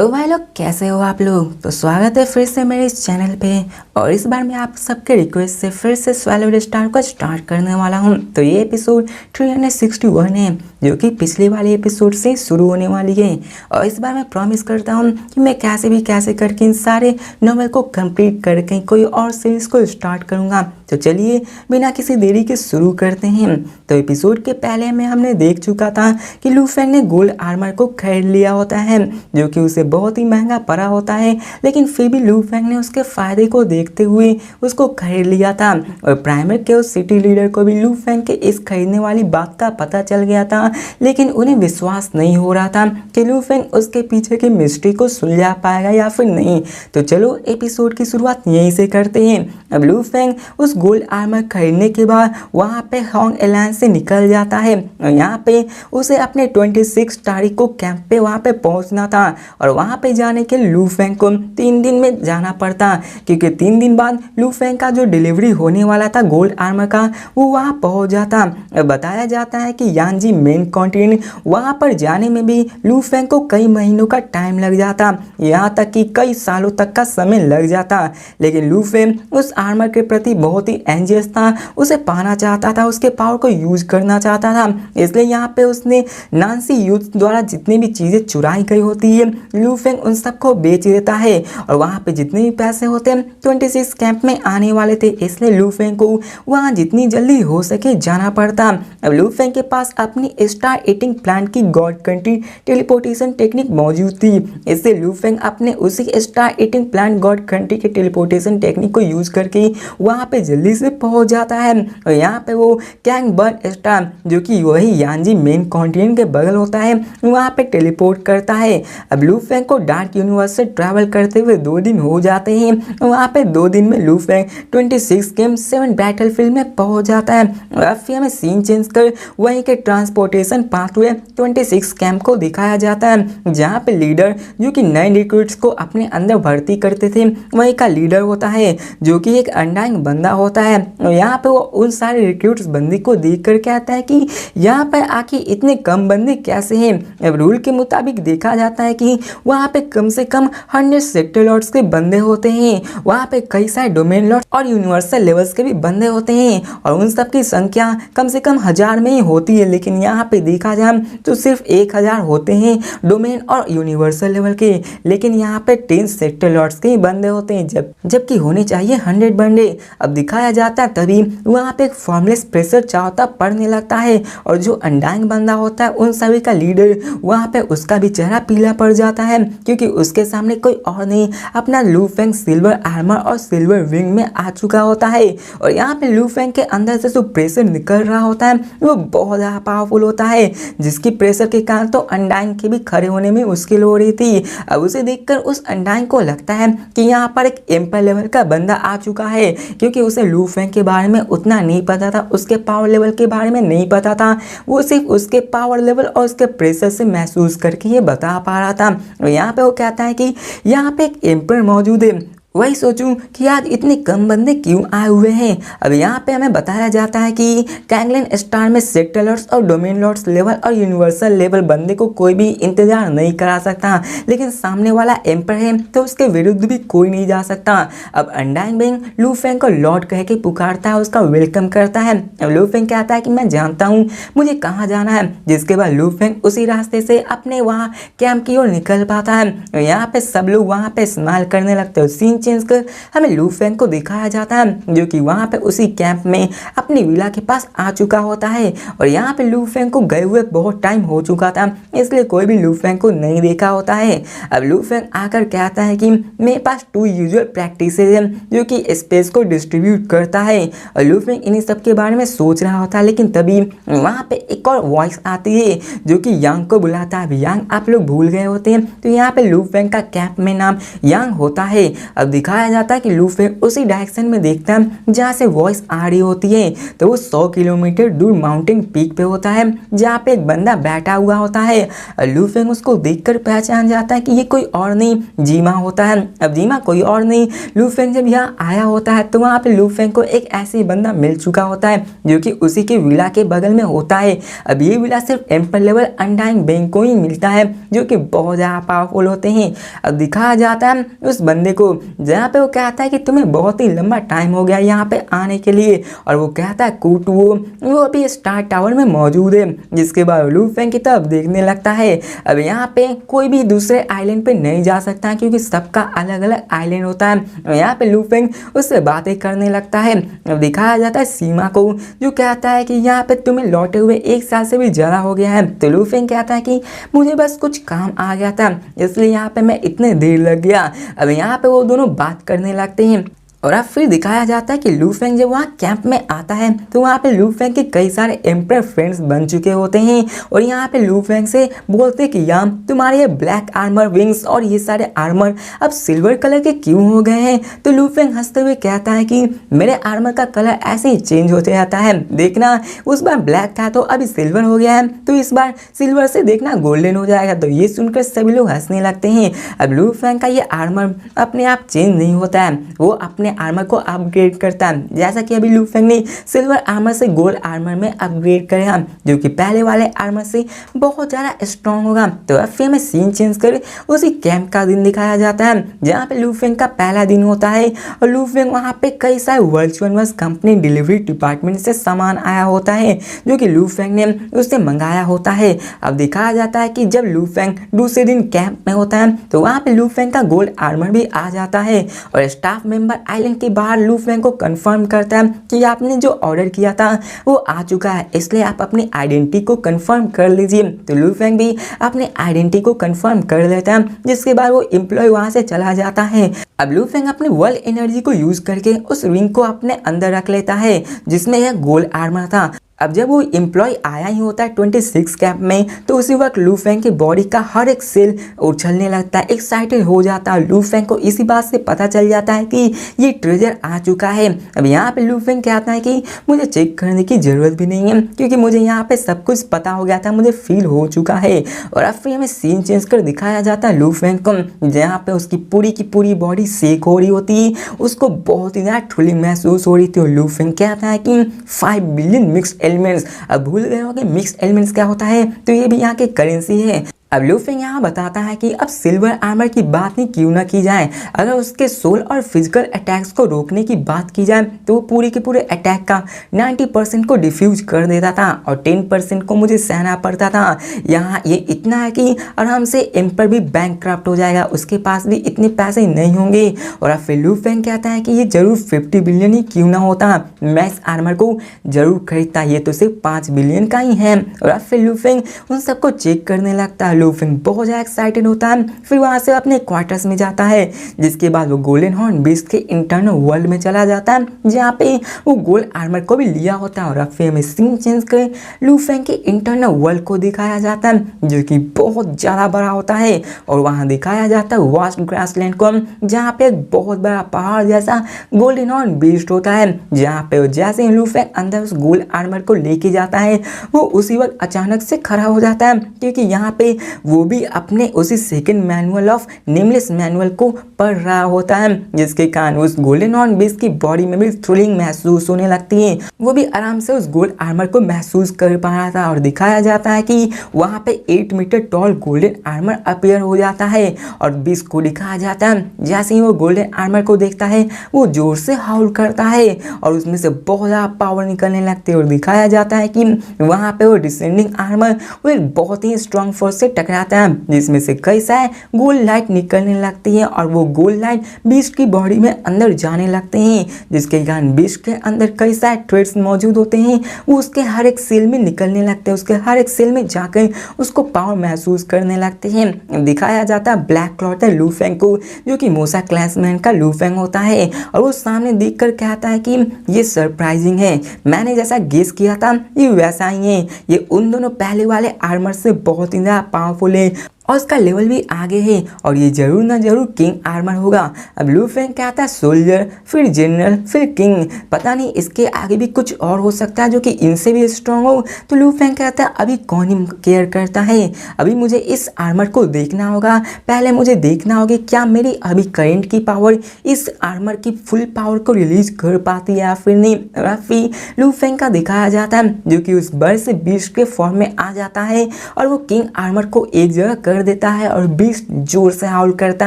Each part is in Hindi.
तो भाई लोग कैसे हो आप लोग। तो स्वागत है फिर से मेरे इस चैनल पे। और इस बार मैं आप सबके रिक्वेस्ट से फिर से स्वैलोड स्टार को स्टार्ट करने वाला हूँ। तो ये एपिसोड 361 है जो कि पिछले वाले एपिसोड से शुरू होने वाली है। और इस बार मैं प्रॉमिस करता हूँ कि मैं कैसे करके इन सारे नॉवेल को कंप्लीट करके कोई और सीरीज को स्टार्ट करूँगा। तो चलिए बिना किसी देरी के शुरू करते हैं। तो एपिसोड के पहले में हमने देख चुका था कि लू फेंग ने गोल्ड आर्मर को खरीद लिया होता है जो कि उसे बहुत ही महंगा पड़ा होता है, लेकिन फिर भी लू फेंग ने उसके फायदे को देखते हुए उसको खरीद लिया था। और प्राइमर के उस सिटी लीडर को भी लू फेंग के इस खरीदने वाली बात का पता चल गया था, लेकिन उन्हें विश्वास नहीं हो रहा था कि लू फेंग उसके पीछे की मिस्ट्री को सुलझा पाएगा या फिर नहीं। तो चलो एपिसोड की शुरुआत यहीं से करते हैं। अब लू फेंग उस गोल्ड आर्मर खरीदने के बाद वहाँ पे होंग एलायंस से निकल जाता है और यहाँ पे उसे अपने 26 तारीख को कैंप पे वहाँ पे पहुँचना था। और वहाँ पे जाने के लू फेंग को 3 दिन में जाना पड़ता, क्योंकि 3 दिन बाद लू फेंग का जो डिलीवरी होने वाला था गोल्ड आर्मर का वो वहाँ पहुँच जाता। बताया जाता है कि यांजी मेन कॉन्टिनेंट वहाँ पर जाने में भी लू फेंग को कई महीनों का टाइम लग जाता, यहाँ तक कि कई सालों तक का समय लग जाता। लेकिन लू फेंग उस आर्मर के प्रति बहुत ही एंजियस था, उसे पाना चाहता था, उसके पावर को यूज करना चाहता था। इसलिए यहाँ पे उसने नानसी यूथ द्वारा जितनी भी चीज़ें चुराई गई होती है लू फेंग उन सबको बेच देता है। और वहाँ पे जितने भी पैसे होते हैं 26 कैंप में आने वाले थे, इसलिए लू फेंग को वहाँ जितनी जल्दी हो सके जाना पड़ता। अब लू फेंग के पास अपनी स्टार ईटिंग प्लांट की गॉड कंट्री टेलीपोर्टेशन टेक्निक मौजूद थी, इससे लू फेंग अपने उसी star eating plant God country के टेलीपोर्टेशन टेक्निक को यूज करके वहाँ पे जल्दी से पहुँच जाता है। और यहाँ पे वो कैंग बर्न स्टार जो कि वही यांजी मेन कॉन्टिनेंट के बगल होता है वहाँ पे टेलीपोर्ट करता है। अब लू फेंग को डार्क यूनिवर्स से ट्रैवल करते हुए 2 दिन हो जाते हैं। वहाँ पे 2 दिन में लू फेंग 26 गेम 7 बैटलफील्ड में पहुँच जाता है। और अब फिर हमें सीन चेंज कर वहीं के ट्रांसपोर्टेशन पाथवे 26 कैंप को दिखाया जाता है, जहाँ पे लीडर जो कि नए रिक्रूट्स को अपने अंदर भर्ती करते थे वहीं का लीडर होता है जो कि एक अनडाइंग बंदा होता है। और यहाँ पे वो उन सारे रिक्रूट्स बंदी को देख कर कहता है कि यहाँ पर आखिर इतने कम बंदे कैसे हैं। अब रूल के मुताबिक देखा जाता है कि वहाँ पे कम से कम 100 सेक्टर लॉर्ड्स के बंदे होते हैं, वहाँ पे कई सारे डोमेन लॉर्ड्स और यूनिवर्सल लेवल्स के भी बंदे होते हैं और उन सब की संख्या कम से कम 1000 में ही होती है। लेकिन यहाँ पे देखा जाए तो सिर्फ 1000 होते हैं डोमेन और यूनिवर्सल लेवल के, लेकिन यहाँ पे 10 सेक्टर लॉर्ड्स के ही बंदे होते हैं जबकि होने चाहिए 100 बंदे। अब दिखाया जाता है तभी वहाँ पे एक फॉर्मलेस प्रेशर चाहता पड़ने लगता है और जो अनडाइंग बंदा होता है उन सभी का लीडर वहाँ पे उसका भी चेहरा पीला पड़ जाता है, क्योंकि उसके सामने कोई और नहीं अपना लू फेंग सिल्वर आर्मर और सिल्वर विंग में आ चुका होता है। और यहाँ पे लू फेंग के अंदर से जो प्रेशर निकल रहा होता है वो बहुत ज़्यादा पावरफुल होता है, जिसकी प्रेशर के कारण तो अनडाइंग के भी खड़े होने में मुश्किल हो रही थी। अब उसे देखकर उस अनडाइंग को लगता है कि यहाँ पर एक एम्पायर लेवल का बंदा आ चुका है, क्योंकि उसे लू फेंग के बारे में उतना नहीं पता था, उसके पावर लेवल के बारे में नहीं पता था, वो सिर्फ उसके पावर लेवल और उसके प्रेशर से महसूस करके ये बता पा रहा था। और यहाँ पे वो कहता है कि यहाँ पे एक एम्पायर मौजूद है, वही सोचूं कि आज इतने कम बंदे क्यों आए हुए हैं। अब यहाँ पे हमें बताया जाता है कि कैंगलन स्टार में सेक्टर लॉर्ड्स और डोमेन लॉर्ड्स लेवल और यूनिवर्सल लेवल बंदे को कोई भी इंतजार नहीं करा सकता, लेकिन सामने वाला एम्पायर है तो उसके विरुद्ध भी कोई नहीं जा सकता। अब अनडाइंग बिंग लू फेंग को लॉर्ड कह के पुकारता है, उसका वेलकम करता है। अब लू फेंग कहता है कि मैं जानता हूँ मुझे कहाँ जाना है, जिसके बाद लू फेंग उसी रास्ते से अपने वहाँ कैंप की ओर निकल पाता है। यहाँ पे सब लोग वहाँ पे स्माइल करने लगते हैं। चेंज कर हमें लू फेंग को दिखाया जाता है जो कि वहां पे उसी कैंप में अपनी विला के पास आ चुका होता है। और यहाँ पे लू फेंग को गए हुए बहुत टाइम हो चुका था, इसलिए कोई भी लू फेंग को नहीं देखा होता है। अब लू फेंग आकर कहता है कि मेरे पास 2 यूजुअल प्रैक्टिसेस हैं जो कि स्पेस को डिस्ट्रीब्यूट करता है। और लू फेंग इन्हीं सब के बारे में सोच रहा होता है, लेकिन तभी वहां पे एक और वॉइस आती है जो कि यांग को बुलाता है। यांग आप लोग भूल गए होते हैं, तो यहाँ पे लू फेंग का कैंप में नाम यांग होता है। अब दिखाया जाता है कि लू फेंग उसी डायरेक्शन में देखता है जहाँ से वॉइस आ रही होती है। तो वो 100 किलोमीटर दूर माउंटेन पीक पे होता है जहाँ पे एक बंदा बैठा हुआ होता है। लू फेंग उसको देखकर पहचान जाता है कि ये कोई और नहीं जीमा होता है। अब जीमा कोई और नहीं, लू फेंग जब यहाँ आया होता है तो वहाँ पे लू फेंग को एक ऐसे बंदा मिल चुका होता है जो कि उसी के विला के बगल में होता है। अब ये विला सिर्फ एम्पर लेवल अनडाइंग बैंक को ही मिलता है जो कि बहुत ज़्यादा पावरफुल होते हैं। अब दिखाया जाता है उस बंदे को जहाँ पे वो कहता है कि तुम्हें बहुत ही लंबा टाइम हो गया यहाँ पे आने के लिए, और वो कहता है कूटू वो अभी स्टार टावर में मौजूद है। जिसके बाद लू फेंग की तरफ देखने लगता है। अब यहाँ पे कोई भी दूसरे आइलैंड पे नहीं जा सकता क्योंकि सबका अलग अलग आइलैंड होता है। यहाँ पे लू फेंग उससे बातें करने लगता है। अब दिखाया जाता है सीमा को जो कहता है कि यहाँ पे तुम्हें लौटे हुए 1 साल से भी ज़्यादा हो गया है। तो लू फेंग कहता है कि मुझे बस कुछ काम आ गया था इसलिए यहाँ पे मैं इतने देर लग गया। अब यहाँ पे वो दोनों बात करने लगते हैं। और अब फिर दिखाया जाता है कि लू फेंग जब वहाँ कैंप में आता है तो वहाँ पे लू फेंग के कई सारे एम्पर फ्रेंड्स बन चुके होते हैं और यहाँ पे लू फेंग से बोलते कि याम तुम्हारे ये ब्लैक आर्मर विंग्स और ये सारे आर्मर अब सिल्वर कलर के क्यों हो गए हैं। तो लू फेंग हंसते हुए कहता है कि मेरे आर्मर का कलर ऐसे ही चेंज होते रहता है, देखना उस बार ब्लैक था तो अभी सिल्वर हो गया है, तो इस बार सिल्वर से देखना गोल्डन हो जाएगा। तो ये सुनकर सभी लोग हंसने लगते हैं। अब लू फेंग का ये आर्मर अपने आप चेंज नहीं होता है, वो अपने आर्मर को अपग्रेड करता है। जैसा कि अभी लू फेंग ने सिल्वर आर्मर से गोल्ड आर्मर में अपग्रेड करेगा जो कि पहले वाले आर्मर से बहुत ज़्यादा स्ट्रॉन्ग होगा। तो अब फिर हमें सीन चेंज कर उसी कैंप का दिन दिखाया जाता है जहाँ पे लू फेंग का पहला दिन होता है और लू फेंग वहाँ पे कई सारे virtual verse company delivery department से सामान आया होता है जो कि लू फेंग ने उससे मंगाया होता है। अब दिखाया जाता है कि जब लू फेंग दूसरे दिन कैंप में होता है तो वहाँ पे लू फेंग का गोल्ड आर्मर भी आ जाता है और स्टाफ मेंबर आइलैंड के बाहर लू फेंग को कंफर्म करता है कि आपने जो ऑर्डर किया था वो आ चुका है, इसलिए आप अपनी आइडेंटिटी को कंफर्म कर लीजिए। तो लू फेंग भी अपनी आइडेंटिटी को कंफर्म कर लेता है जिसके बाद वो एम्प्लॉय वहां से चला जाता है। अब लू फेंग अपने वर्ल्ड एनर्जी को यूज करके उस रिंग को अपने अंदर रख लेता है जिसमें यह गोल्ड आर्मर था। अब जब वो एम्प्लॉय आया ही होता है 26 कैंप में तो उसी वक्त लू फेंग की बॉडी का हर एक सेल उछलने लगता है, एक्साइटेड हो जाता है। लू फेंग को इसी बात से पता चल जाता है कि ये ट्रेजर आ चुका है। अब यहाँ पे लू फेंग कहता है कि मुझे चेक करने की ज़रूरत भी नहीं है क्योंकि मुझे यहाँ पे सब कुछ पता हो गया था, मुझे फील हो चुका है। और अब फिर हमें सीन चेंज कर दिखाया जाता है लू फेंग को जहाँ पे उसकी पूरी की पूरी बॉडी शेक हो रही होती है, उसको बहुत ही ज़्यादा थ्रिलिंग महसूस हो रही थी। और लू फेंग कहता है कि 5 बिलियन मिक्स्ड एलिमेंट्स। अब भूल गए हो कि मिक्स्ड एलिमेंट्स क्या होता है, तो ये भी यहाँ की करेंसी है। अब लू फेंग यहाँ बताता है कि अब सिल्वर आर्मर की बात ही क्यों ना की जाए, अगर उसके सोल और फिजिकल अटैक्स को रोकने की बात की जाए तो वो पूरे के पूरे अटैक का 90% को डिफ्यूज कर देता था और 10% को मुझे सहना पड़ता था। यहाँ ये इतना है कि आराम से एम्पर भी बैंकक्रप्ट हो जाएगा, उसके पास भी इतने पैसे नहीं होंगे। और अब फिर लू फेंग कहता है कि ये जरूर 50 बिलियन ही क्यों ना होता, मैं इस आर्मर को जरूर खरीदता, ये तो सिर्फ 5 बिलियन का ही है। और अब फिर लू फेंग उन सबको चेक करने लगता है। लू फेंग बहुत ज़्यादा एक्साइटेड होता है, फिर वहाँ से अपने क्वार्टर्स में जाता है जिसके बाद वो गोल्डन हॉर्न बीस्ट के इंटरनल वर्ल्ड में चला जाता है जहाँ पे वो गोल्ड आर्मर को भी लिया होता है। और अब फिर हमें सीन चेंज कर लू फेंग के इंटरनल वर्ल्ड को दिखाया जाता है जो कि बहुत ज़्यादा बड़ा होता है और वहाँ दिखाया जाता है वास्ट ग्रासलैंड को जहाँ पे एक बहुत बड़ा पहाड़ जैसा गोल्डन हॉर्न बीस्ट होता है जहाँ पे जैसे लू फेंग अंदर उस गोल्ड आर्मर को लेके जाता है वो उसी वक्त अचानक से खड़ा हो जाता है क्योंकि यहाँ पे वो भी अपने उसी second manual of nameless manual को पढ़ रहा होता है जिसके कारण उस गोल्डन हॉर्न बीस्ट की बॉडी में भी थ्रिलिंग महसूस होने लगती है। वो भी आराम से उस गोल्ड आर्मर को महसूस कर पा रहा था और दिखाया जाता है कि वहाँ पे 8 metre tall golden armour appear हो जाता है और बीस्ट को दिखाया जाता है जैसे ही वो गोल्डन आर्मर को देखता है वो जोर से हाउल करता है और उसमें से बहुत ज़्यादा पावर निकलने लगती है। और दिखाया जाता है कि वहाँ पे वो डिसेंडिंग आर्मर वो एक बहुत ही स्ट्रॉन्ग फोर्स से टकराता है जिसमें से कई सारे गोल्ड लाइट निकलने लगती है और वो गोल्ड लाइट बीस्ट की बॉडी में अंदर जाने लगते हैं जिसके कारण बीस्ट के अंदर कई सारे थ्रेड्स मौजूद होते हैं, वो उसके हर एक सेल में निकलने लगते हैं, उसके हर एक सेल में जाकर उसको पावर महसूस करने लगते हैं। दिखाया जाता है ब्लैक क्लॉथर लू फेंग को जो कि मोसा क्लासमैन का लू फेंग होता है और वो सामने देख कर कहता है कि ये सरप्राइजिंग है, मैंने जैसा गेस किया था ये वैसा ही है, ये उन दोनों पहले वाले आर्मर से बहुत ही ज़्यादा पावरफुल है और उसका लेवल भी आगे है और ये जरूर ना जरूर किंग आर्मर होगा। अब लू फेंग कहता है सोल्जर, फिर जनरल, फिर किंग, पता नहीं इसके आगे भी कुछ और हो सकता है जो कि इनसे भी स्ट्रांग हो। तो लू फेंग कहता है अभी कौन ही केयर करता है, अभी मुझे इस आर्मर को देखना होगा, पहले मुझे देखना होगा क्या मेरी अभी करंट की पावर इस आर्मर की फुल पावर को रिलीज कर पाती है या फिर नहीं। फिर लू फेंग का दिखाया जाता है जो कि उस बर्ड से बीस्ट के फॉर्म में आ जाता है और वो किंग आर्मर को एक जगह कर देता है और बीस्ट जोर से हाउल करता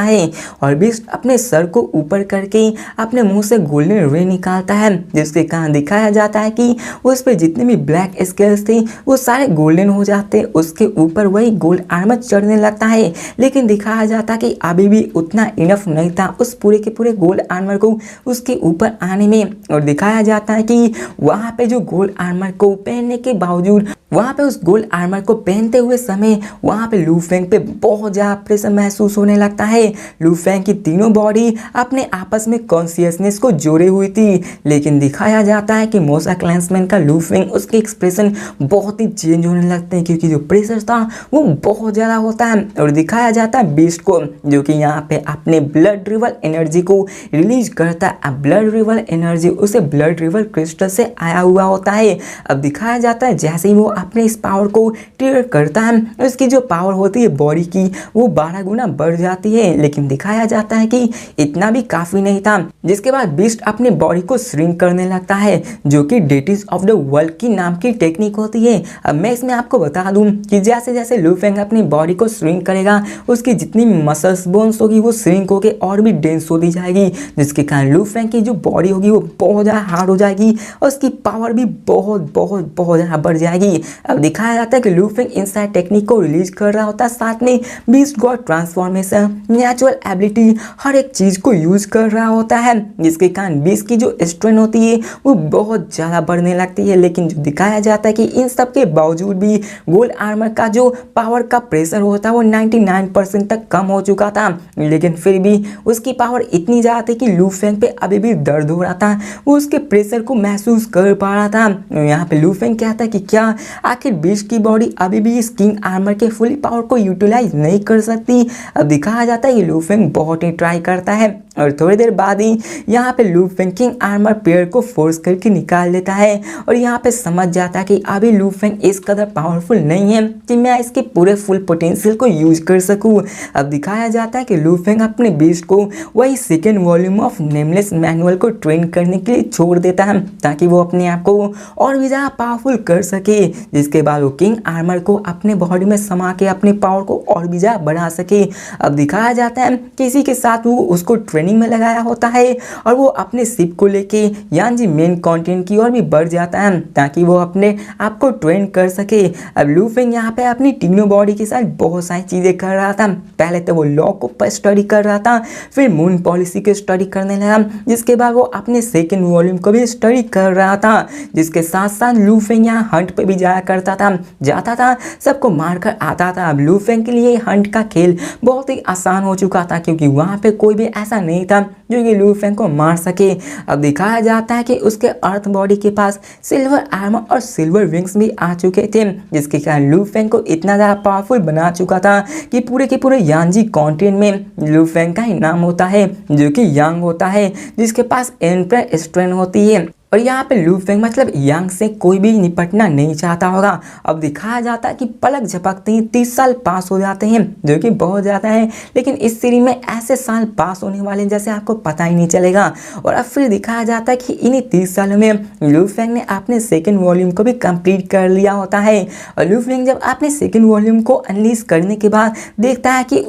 है और बीस्ट अपने सर को ऊपर करके अपने मुंह से गोल्डन रे निकालता है, जिसके कारण दिखाया जाता है कि उस पर जितने भी ब्लैक स्केल्स थे वो सारे गोल्डन हो जाते, उसके ऊपर वही गोल्ड आर्मर चढ़ने लगता है। लेकिन दिखाया जाता कि अभी भी उतना इनफ नहीं था उस पूरे के पूरे गोल्ड आर्मर को उसके ऊपर आने में। और दिखाया जाता है कि वहां पे जो गोल्ड आर्मर को पहनने के बावजूद वहां पे उस गोल्ड आर्मर को पहनते हुए समय वहां पे लू फेंग पे बहुत ज्यादा प्रेशर महसूस होने लगता है। लू फेंग की तीनों बॉडी अपने आपस में कॉन्शियसनेस को जोड़े हुई थी, लेकिन दिखाया जाता है कि मोसा क्लैंसमैन का लू फेंग उसके एक्सप्रेशन बहुत ही चेंज होने लगते हैं क्योंकि जो प्रेशर था वो बहुत ज्यादा होता है। और दिखाया जाता है बीस्ट को जो कि यहाँ पे अपने ब्लड रिवर एनर्जी को रिलीज करता है। अब ब्लड रिवर एनर्जी उसे ब्लड रिवर क्रिस्टल से आया हुआ होता है। अब दिखाया जाता है जैसे ही वो अपने इस पावर को ट्रिगर करता है उसकी जो पावर होती है बॉडी की वो 12 गुना बढ़ जाती है। लेकिन दिखाया जाता है कि इतना भी काफी नहीं था, जिसके बाद बीस्ट अपने बॉडी को श्रिंक करने लगता है जो कि डेटिस ऑफ द वर्ल्ड की नाम की टेक्निक होती है। अब मैं इसमें आपको बता दूं कि जैसे जैसे लू फेंग अपनी बॉडी को श्रिंक करेगा उसकी जितनी मसल्स बोन्स होगी वो श्रिंक होके और भी डेंस होती जाएगी, जिसके कारण लू फेंग की जो बॉडी होगी वो बहुत ज्यादा हार्ड हो जाएगी और उसकी पावर भी बहुत बहुत बहुत ज्यादा बढ़ जाएगी। अब दिखाया जाता है कि लू फेंग इनसाइड टेक्निक को रिलीज कर रहा होता है, साथ में beast god transformation, natural ability, हर एक चीज को यूज कर रहा होता है, जिसके कारण बीस्ट की जो स्ट्रेंथ होती है वो बहुत ज्यादा बढ़ने लगती है। लेकिन जो दिखाया जाता है कि इन सब के बावजूद भी गोल्ड आर्मर का जो पावर का प्रेशर होता है वो 99% तक कम हो चुका था, लेकिन फिर भी उसकी पावर इतनी ज्यादा थी कि लू फेंग पे अभी भी दर्द हो रहा था, वो उसके प्रेशर को महसूस कर पा रहा था। यहाँ पे लू फेंग कहता है कि क्या आखिर बीस्ट की बॉडी अभी भी इस किंग आर्मर के फुल पावर को यूटिलाइज नहीं कर सकती। अब दिखाया जाता है कि लू फेंग बहुत ही ट्राई करता है और थोड़ी देर बाद ही यहाँ पे लू फेंग किंग आर्मर पेयर को फोर्स करके निकाल देता है और यहाँ पे समझ जाता है कि अभी लू फेंग इस कदर पावरफुल नहीं है कि मैं इसके पूरे फुल पोटेंशियल को यूज कर सकूं। अब दिखाया जाता है कि लू फेंग अपने बीस्ट को वही second volume of nameless manual को ट्रेन करने के लिए छोड़ देता है ताकि वो अपने आप को और भी ज़्यादा पावरफुल कर सके, जिसके बाद वो किंग आर्मर को अपने बॉडी में समा के अपने पावर को और भी ज़्यादा बढ़ा सके। अब दिखाया जाता है किसी के साथ वो उसको ट्रेनिंग में लगाया होता है और वो अपने शिप को लेके यानी मेन कंटेंट की ओर भी बढ़ जाता है ताकि वो अपने आप को ट्रेन कर सके। अब लू फेंग यहाँ पे अपनी तीनों बॉडी के साथ बहुत सारी चीज़ें कर रहा था। पहले तो वो लॉ को स्टडी कर रहा था, फिर मून पॉलिसी को स्टडी करने लगा, जिसके बाद वो अपने सेकेंड वॉल्यूम को भी स्टडी कर रहा था। जिसके साथ साथ लू फेंग यहाँ हंट पे भी जाया करता था, जाता था, सबको मारकर आता था। अब लू फेंग के लिए हंट का खेल बहुत ही आसान हो चुका था क्योंकि वहाँ पे कोई भी ऐसा नहीं था जो कि लू फेंग को मार सके। अब दिखाया जाता है कि उसके अर्थ बॉडी के पास सिल्वर आर्मर और सिल्वर विंग्स भी आ चुके थे, जिसके कारण लू फेंग को इतना ज़्यादा पावरफुल बना चुका था कि पूरे के पूरे यांजी कॉन्टिनेंट में लू फेंग का ही नाम होता है जो कि यांग होता है, जिसके पास एम्परर स्ट्रेंथ होती है। और यहाँ पे लू फेंग मतलब यांग से कोई भी निपटना नहीं चाहता होगा। अब दिखाया जाता है कि पलक झपकते ही 30 साल पास हो जाते हैं जो कि बहुत ज़्यादा है, लेकिन इस सीरीज में ऐसे साल पास होने वाले हैं जैसे आपको पता ही नहीं चलेगा। और अब फिर दिखाया जाता है कि इन्हीं 30 सालों में लू फेंग ने अपने सेकेंड वॉल्यूम को भी कंप्लीट कर लिया होता है। और लू फेंग जब अपने सेकेंड वॉल्यूम को अनलीज करने के बाद देखता है कि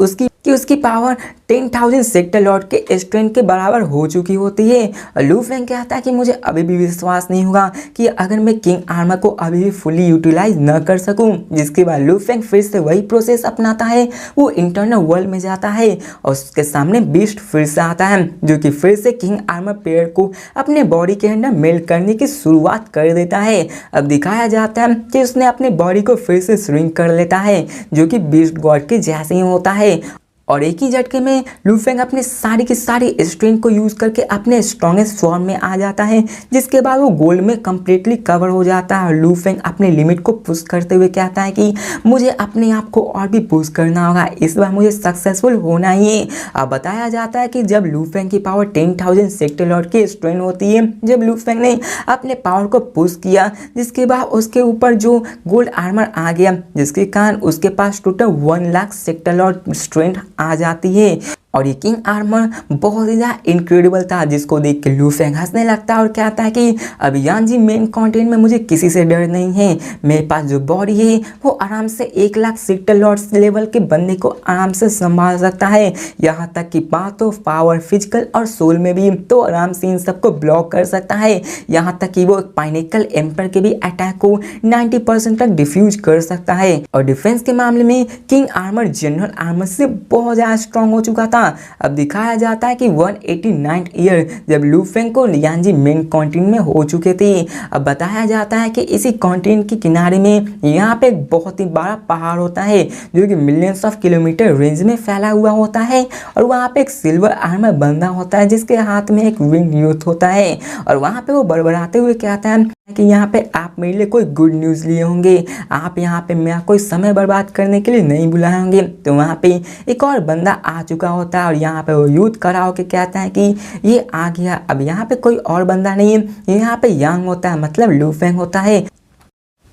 उसकी पावर 10,000 सेक्टर लॉर्ड के स्ट्रेंथ के बराबर हो चुकी होती है। लू फेंग कहता है कि मुझे अभी भी विश्वास नहीं होगा कि अगर मैं किंग आर्मर को अभी भी फुली यूटिलाइज न कर सकूं। जिसके बाद लू फेंग फिर से वही प्रोसेस अपनाता है, वो इंटरनल वर्ल्ड में जाता है और उसके सामने बीस्ट फिर से आता है जो कि फिर से किंग आर्मर पेयर को अपने बॉडी के अंदर मेल्ट करने की शुरुआत कर देता है। अब दिखाया जाता है कि उसने अपने बॉडी को फिर से श्रिंक कर लेता है जो कि बीस्ट गॉड के जैसे ही होता है। और एक ही झटके में लू फेंग अपने सारी की सारी स्ट्रेंथ को यूज करके अपने स्ट्रॉन्गेस्ट फॉर्म में आ जाता है, जिसके बाद वो गोल्ड में कंप्लीटली कवर हो जाता है। और लू फेंग अपने लिमिट को पुश करते हुए कहता है कि मुझे अपने आप को और भी पुश करना होगा, इस बार मुझे सक्सेसफुल होना ही है। अब बताया जाता है कि जब लू फेंग की पावर 10,000 सेक्टर लॉर्ड की स्ट्रेंथ होती है, जब लू फेंग ने अपने पावर को पुश किया, जिसके बाद उसके ऊपर जो गोल्ड आर्मर आ गया, जिसके कारण उसके पास total 1 lakh sector lord strength आ जाती है। और ये किंग आर्मर बहुत ही ज़्यादा इनक्रेडिबल था, जिसको देख के लू फेंग हंसने लगता है और कहता है कि अब यानजी मेन कंटेंट में मुझे किसी से डर नहीं है, मेरे पास जो बॉडी है वो आराम से 1 लाख सेक्टर लॉर्ड्स लेवल के बंदे को आराम से संभाल सकता है। यहाँ तक कि बात हो पावर फिजिकल और सोल में भी, तो आराम से इन सबको ब्लॉक कर सकता है। यहाँ तक कि वो पाइनेकल एम्पर के भी अटैक को 90% तक डिफ्यूज कर सकता है। और डिफेंस के मामले में किंग आर्मर जनरल आर्मर से बहुत ज़्यादा स्ट्रॉन्ग हो चुका था। अब दिखाया जाता है कि 189 ईयर जब लू फेंग को यानजी मेन कॉन्टिनेंट में हो चुके थे। अब बताया जाता है कि इसी कॉन्टिनेंट के किनारे में यहाँ पे एक बहुत ही बड़ा पहाड़ होता है, जो कि मिलियंस ऑफ किलोमीटर रेंज में फैला हुआ होता है। और वहाँ पे एक सिल्वर आर्मर बंदा होता है, जिसके हाथ में एक विंग यूथ होता है। और वहाँ पे वो बड़बड़ाते हुए कहता है कि यहाँ पे आप मेरे लिए कोई गुड न्यूज़ लिए होंगे, आप यहाँ पे मेरा कोई समय बर्बाद करने के लिए नहीं बुलाए होंगे। तो वहाँ पे एक और बंदा आ चुका होता है और यहाँ पे वो यूथ खड़ा होकर कहता है कि ये आ गया। अब यहाँ पे कोई और बंदा नहीं है, यहाँ पे यांग होता है, मतलब लू फेंग होता है।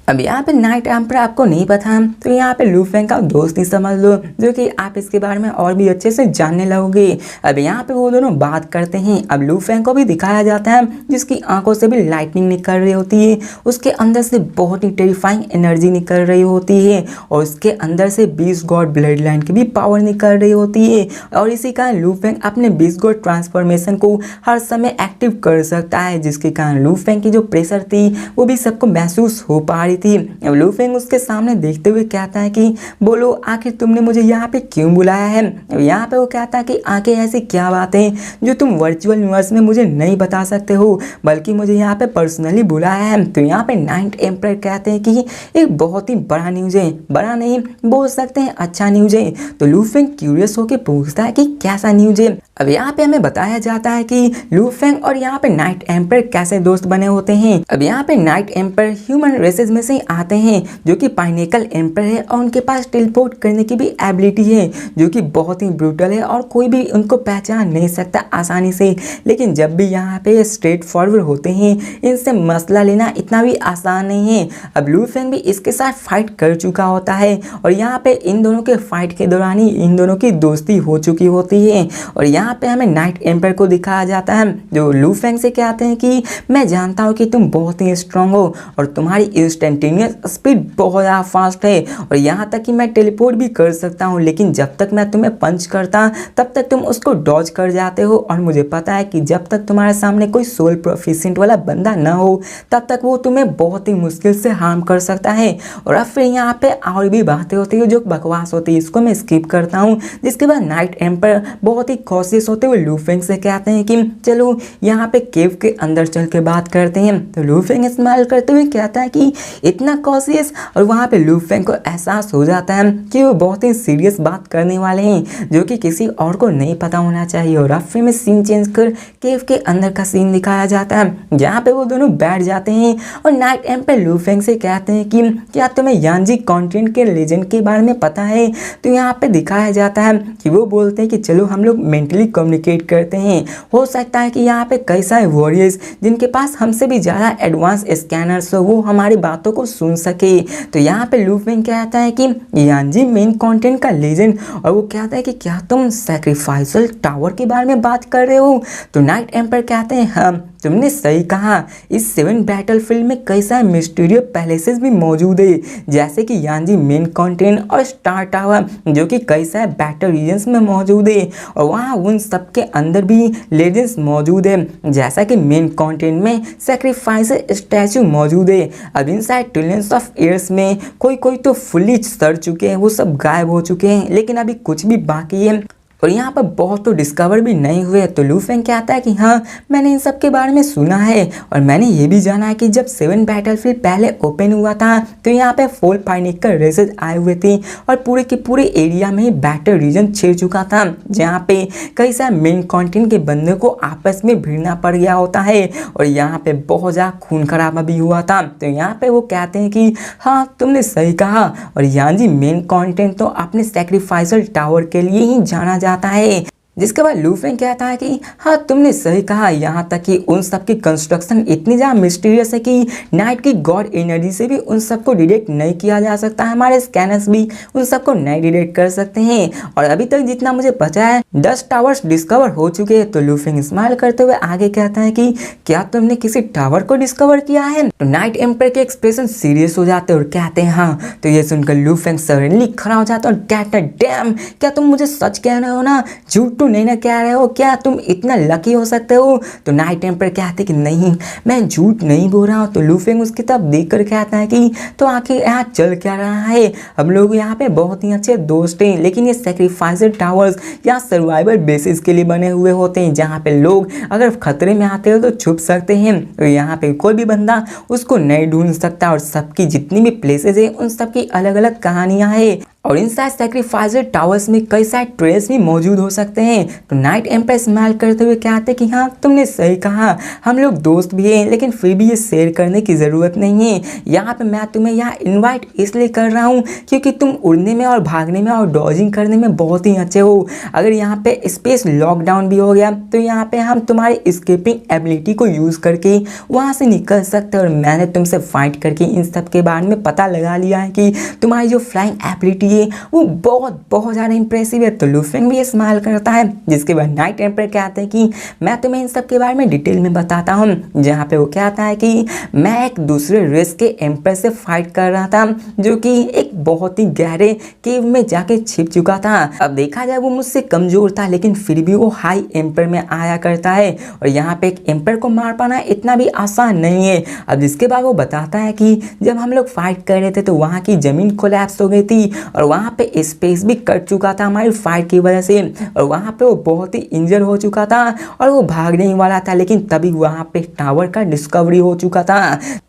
अब यहाँ पे नाइट एम्पर आपको नहीं पता तो यहाँ पे लू फेंग का दोस्त ही समझ लो, जो कि आप इसके बारे में और भी अच्छे से जानने लगोगे। अब यहाँ पे वो दोनों बात करते हैं। अब लू फेंग को भी दिखाया जाता है, जिसकी आंखों से भी लाइटनिंग निकल रही होती है, उसके अंदर से बहुत ही टेरिफाइंग एनर्जी निकल रही होती है, और उसके अंदर से 20 गॉड ब्लड लाइन की भी पावर निकल रही होती है। और इसी कारण लू फेंग अपने 20 गॉड ट्रांसफॉर्मेशन को हर समय एक्टिव कर सकता है, जिसके कारण लू फेंग की जो प्रेशर थी वो भी सबको महसूस हो पा रही थी। अब लू फेंग उसके सामने देखते हुए कहता है कि बोलो आखिर तुमने मुझे यहाँ पे क्यों बुलाया है। अब यहाँ पे वो कहता है कि आखिर ऐसी क्या बात है जो तुम वर्चुअल यूनिवर्स में मुझे नहीं बता सकते हो, बल्कि मुझे यहाँ पे पर्सनली बुलाया है। तो यहाँ पे नाइट एम्पर कहते हैं कि एक बहुत ही बड़ा न्यूज है, बड़ा नहीं बोल सकते हैं अच्छा न्यूज है। तो लू फेंग क्यूरियस होकर पूछता है कि कैसा न्यूज है। अब यहाँ पे हमें बताया जाता है कि लू फेंग और यहाँ पे नाइट एम्पर कैसे दोस्त बने होते हैं। अब यहाँ पे नाइट एम्पर ह्यूमन रेसेस में से आते हैं, जो कि पाइनेकल एम्पर है, और उनके पास टेलीपोर्ट करने की भी एबिलिटी है, जो कि बहुत ही ब्रूटल है और कोई भी उनको पहचान नहीं सकता आसानी से। लेकिन जब भी यहाँ पे स्ट्रेट फॉरवर्ड होते हैं, इनसे मसला लेना इतना भी आसान नहीं है। अब लू फेंग भी इसके साथ फाइट कर चुका होता है, और यहाँ पे इन दोनों के फाइट के दौरान ही इन दोनों की दोस्ती हो चुकी होती है। और यहाँ पे हमें नाइट एम्पर को दिखाया जाता है, जो लू फेंग से कहते हैं कि मैं जानता हूँ कि तुम बहुत ही स्ट्रांग हो और तुम्हारी इंस्टेंटेनियस स्पीड बहुत ज़्यादा फास्ट है, और यहाँ तक कि मैं टेलीपोर्ट भी कर सकता हूँ, लेकिन जब तक मैं तुम्हें पंच करता तब तक तुम उसको डॉज कर जाते हो। और मुझे पता है कि जब तक तुम्हारे सामने कोई सोल प्रोफिशिएंट वाला बंदा ना हो, तब तक वो तुम्हें बहुत ही मुश्किल से हार्म कर सकता है। और अब फिर यहाँ पे और भी बातें होती है जो बकवास होती है, इसको मैं स्किप करता हूँ। जिसके बाद नाइट एम्पर बहुत ही कॉशियस होते हुए लू फेंग से कहते हैं कि चलो यहाँ पे केव के अंदर चल के बात करते हैं। तो लू फेंग स्माइल करते हुए कहता है कि इतना कॉशियस, और वहाँ पे लू फेंग को एहसास हो जाता है कि वो बहुत ही सीरियस बात करने वाले हैं, जो कि किसी और को नहीं पता होना चाहिए। और अब फिर में सीन चेंज कर केव के अंदर का सीन दिखाया जाता है, जहाँ पे वो दोनों बैठ जाते हैं और नाइट एम्पर लू फेंग से कहते हैं कि क्या तुम्हें यानजी कॉन्टिनेंट के लेजेंड के बारे में पता है। तो यहाँ पे दिखाया जाता है कि वो बोलते हैं कि चलो हम लोग मेंटली कम्युनिकेट करते हैं, हो सकता है कि यहाँ पे कई सारे वॉरियर्स जिनके पास हमसे भी ज़्यादा एडवांस स्कैनर्स हो, वो हमारी बातों को सुन सके। तो यहाँ पे लू फेंग कहता है कि यानजी मेन कंटेंट का लेजेंड, और वो कहता है कि क्या तुम सैक्रिफाइसल टावर के बारे में बात कर रहे हो। तो नाइट एम्पर कहते हैं हाँ तुमने सही कहा, इस 7 बैटलफील्ड में कई सारे मिस्टीरियस पैलेसेस भी मौजूद है, जैसे कि यानजी मेन कंटेंट और स्टार टावर, जो कि कई सारे बैटल रीजन्स में मौजूद है। और वहाँ उन सब के अंदर भी लेजेंड्स मौजूद है, जैसा कि मेन कंटेंट में सैक्रिफाइस स्टैचू मौजूद है। अब इनसाइड ट्रिलियंस ऑफ ईयर्स में कोई तो फुल्ली सड़ चुके हैं, वो सब गायब हो चुके हैं, लेकिन अभी कुछ भी बाकी है। और यहाँ पर बहुत तो डिस्कवर भी नहीं हुए। तो लू फेंग कहता है कि हाँ, मैंने इन सब के बारे में सुना है और मैंने ये भी जाना है कि जब 7 बैटलफील्ड पहले ओपन हुआ था तो यहाँ पे 4 पाइनिकर रेसेस आए हुए थे और पूरे के पूरे एरिया में ही बैटल रीजन छिड़ चुका था, जहाँ पे कई सारे मेन कंटेंट के बंदे को आपस में भिड़ना पड़ गया होता है और यहाँ पे बहुत ज़्यादा खून खराबा भी हुआ था। तो यहाँ पे वो कहते हैं कि हाँ, तुमने सही कहा। और यहाँ जी मेन कंटेंट तो अपने सैक्रिफाइसल टावर के लिए ही जाना जाता है। जिसके बाद लू फेंग कहता है कि हाँ, तुमने सही कहा, यहाँ तक कि उन सब की कंस्ट्रक्शन इतनी ज़्यादा मिस्टीरियस है कि नाइट की गॉड एनर्जी से भी उन सबको डिटेक्ट नहीं किया जा सकता। हमारे स्कैनर्स भी उन सबको नहीं डिटेक्ट कर सकते हैं और अभी तक जितना मुझे पता है 10 टावर्स डिस्कवर हो चुके हैं। तो लू फेंग स्माइल करते हुए आगे कहता है कि क्या तुमने किसी टावर को डिस्कवर किया है? तो नाइट एम्पायर के एक्सप्रेशन सीरियस हो जाते हैं और कहते हैं हाँ। तो ये सुनकर लू फेंग सडनली खड़ा हो जाता है और कहता है डैम, क्या तुम मुझे सच कह रहे हो ना, झूठ तो नहीं ना कह रहे हो? क्या तुम इतना लकी हो सकते हो? तो नाइट एम्पायर कहते कि नहीं, मैं झूठ नहीं बोल रहा हूँ। तो लू फेंग उसकी तरफ देखकर कहता है कि तो आखिर यहाँ चल क्या रहा है? हम लोग यहाँ पे बहुत ही अच्छे दोस्त हैं, लेकिन ये सैक्रिफाइसर टावर्स यहाँ सर्वाइवल बेसिस के लिए बने हुए होते हैं, जहाँ पे लोग अगर खतरे में आते हो तो छुप सकते हैं। तो यहाँ पे कोई भी बंदा उसको नहीं ढूंढ सकता और सबकी जितनी भी प्लेसेस है उन सबकी अलग अलग कहानियाँ हैं और इन सारे सैक्रिफाइसर टावर्स में कई सारे ट्रेस भी मौजूद हो सकते हैं। तो नाइट एम्पायर स्माइल करते हुए कहते कि हाँ, तुमने सही कहा, हम लोग दोस्त भी हैं, लेकिन फिर भी ये शेयर करने की ज़रूरत नहीं है। यहाँ पे मैं तुम्हें यहाँ इनवाइट इसलिए कर रहा हूँ क्योंकि तुम उड़ने में और भागने में और डॉजिंग करने में बहुत ही अच्छे हो। अगर यहाँ पे स्पेस लॉकडाउन भी हो गया तो यहाँ पे हम तुम्हारी स्केपिंग एबिलिटी को यूज़ करके वहाँ से निकल सकते हैं और मैंने तुमसे फाइट करके इन सब के बारे में पता लगा लिया है कि तुम्हारी जो फ्लाइंग एबिलिटी वो बहुत ज़्यादा इंप्रेसिव है। तो लू फेंग भी स्माइल करता है, जिसके बाद नाइट एम्पायर कहते हैं कि मैं तुम्हें इन सब के बारे में डिटेल में बताता हूँ। जहाँ पे वो कहता है कि मैं एक दूसरे रेस के एम्पायर से फाइट कर रहा था, जो कि एक बहुत ही गहरे केव में जाके छिप चुका था। अब देखा जाए वो मुझसे कमजोर था, लेकिन फिर भी वो हाई एम्पायर में आया करता है और यहाँ पे एक एम्पायर को मार पाना इतना भी आसान नहीं है। अब जिसके बाद वो बताता है कि जब हम लोग फाइट कर रहे थे तो वहाँ की जमीन कोलैप्स हो गई थी और वहाँ पे स्पेस भी कट चुका था हमारी फाइट की वजह से और वहाँ पे वो बहुत ही इंजर हो चुका था और वो भागने ही वाला था, लेकिन तभी वहाँ पे टावर का डिस्कवरी हो चुका था।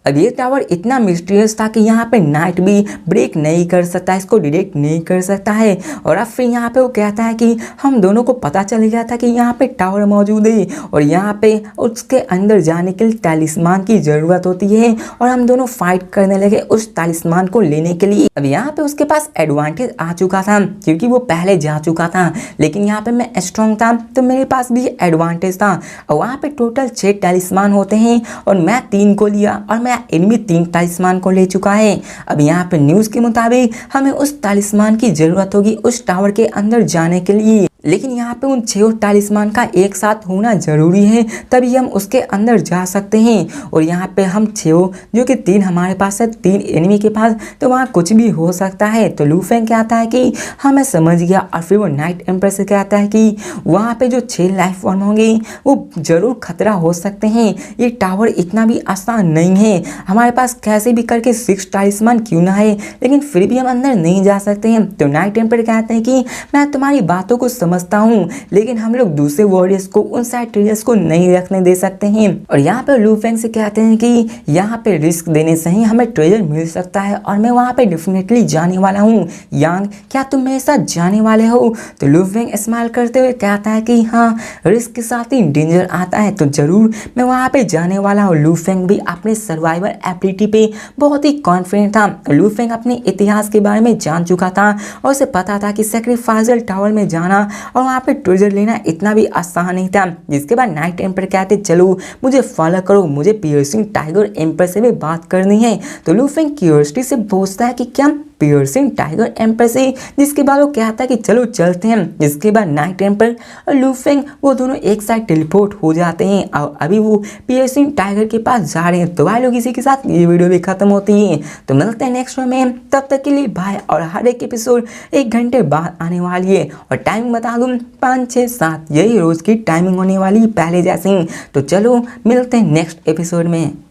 अब ये टावर इतना मिस्टीरियस था कि यहाँ पे नाइट भी ब्रेक नहीं कर सकता, इसको डिटेक्ट नहीं कर सकता है। और अब फिर यहाँ पे वो कहता है कि हम दोनों को पता चल गया था कि यहाँ पे टावर मौजूद है और यहाँ पे उसके अंदर जाने के लिए तालिस्मान की ज़रूरत होती है और हम दोनों फाइट करने लगे उस तालिस्मान को लेने के लिए। अब यहाँ पे उसके पास एडवांटेज आ चुका था क्योंकि वो पहले जा चुका था, लेकिन यहाँ पे मैं स्ट्रॉन्ग था तो मेरे पास भी एडवांटेज था। और वहाँ पे टोटल 6 तालिस्मान होते हैं और मैं 3 को लिया और मैं एनिमी 3 तालिस्मान को ले चुका है। अब यहाँ पे न्यूज़ के मुताबिक हमें उस तालिस्मान की ज़रूरत होगी उस टावर के अंदर जाने के लिए, लेकिन यहाँ पे उन 6 तालिस्मान का एक साथ होना ज़रूरी है, तभी हम उसके अंदर जा सकते हैं। और यहाँ पे हम 6 जो कि 3 हमारे पास है, 3 एनिमी के पास, तो वहाँ कुछ भी हो सकता है। तो लू फेंग कहता है कि हाँ, मैं समझ गया। और फिर वो नाइट एम्पायर से कहता है कि वहाँ पे जो 6 लाइफ फॉर्म होंगे वो ज़रूर खतरा हो सकते हैं, ये टावर इतना भी आसान नहीं है, हमारे पास कैसे भी करके 6 तालिस्मान क्यों ना है, लेकिन फिर भी हम अंदर नहीं जा सकते हैं। तो नाइट एम्पायर कहते हैं कि मैं तुम्हारी बातों को समझता हूँ, लेकिन हम लोग दूसरे वॉरियर्स को उन साइड ट्रेजर्स को नहीं रखने दे सकते हैं। और यहाँ पे लू फेंग से कहते हैं कि यहाँ पे रिस्क देने से ही हमें ट्रेजर मिल सकता है और मैं वहाँ पे डेफिनेटली जाने वाला हूँ। यांग, क्या तुम मेरे साथ जाने वाले हो? तो लू फेंग स्माइल करते हुए कहता है कि हाँ, रिस्क के साथ ही डेंजर आता है, तो जरूर मैं वहाँ पे जाने वाला हूँ। लू फेंग भी अपने सर्वाइवल एबिलिटी पे बहुत ही कॉन्फिडेंट था। लू फेंग अपने इतिहास के बारे में जान चुका था और उसे पता था कि सैक्रिफाइसल टावर में जाना और वहाँ पे ट्रेजर लेना इतना भी आसान नहीं था। जिसके बाद नाइट एम्पायर कहते चलो मुझे फॉलो करो, मुझे पियर्सिंग टाइगर एम्पायर से भी बात करनी है। तो लू फेंग क्यूरियोसिटी से पूछता है कि क्या पियर्सिंग टाइगर एम्पायर से, जिसके बाद वो कहता है कि चलो चलते हैं। जिसके बाद नाइट एम्पायर और लू फेंग वो दोनों एक साथ टेलीपोर्ट हो जाते हैं और अभी वो पियर्सिंग टाइगर के पास जा रहे हैं। तो भाई लोग इसी के साथ ये वीडियो भी खत्म होती है। तो मिलते हैं नेक्स्ट में, तब तक के लिए बाय। और हर एक एपिसोड 1 घंटे बाद आने वाली है और टाइमिंग बता दूँ 5, 6, 7 यही रोज की टाइमिंग होने वाली पहले जैसे ही। तो चलो मिलते हैं नेक्स्ट एपिसोड में।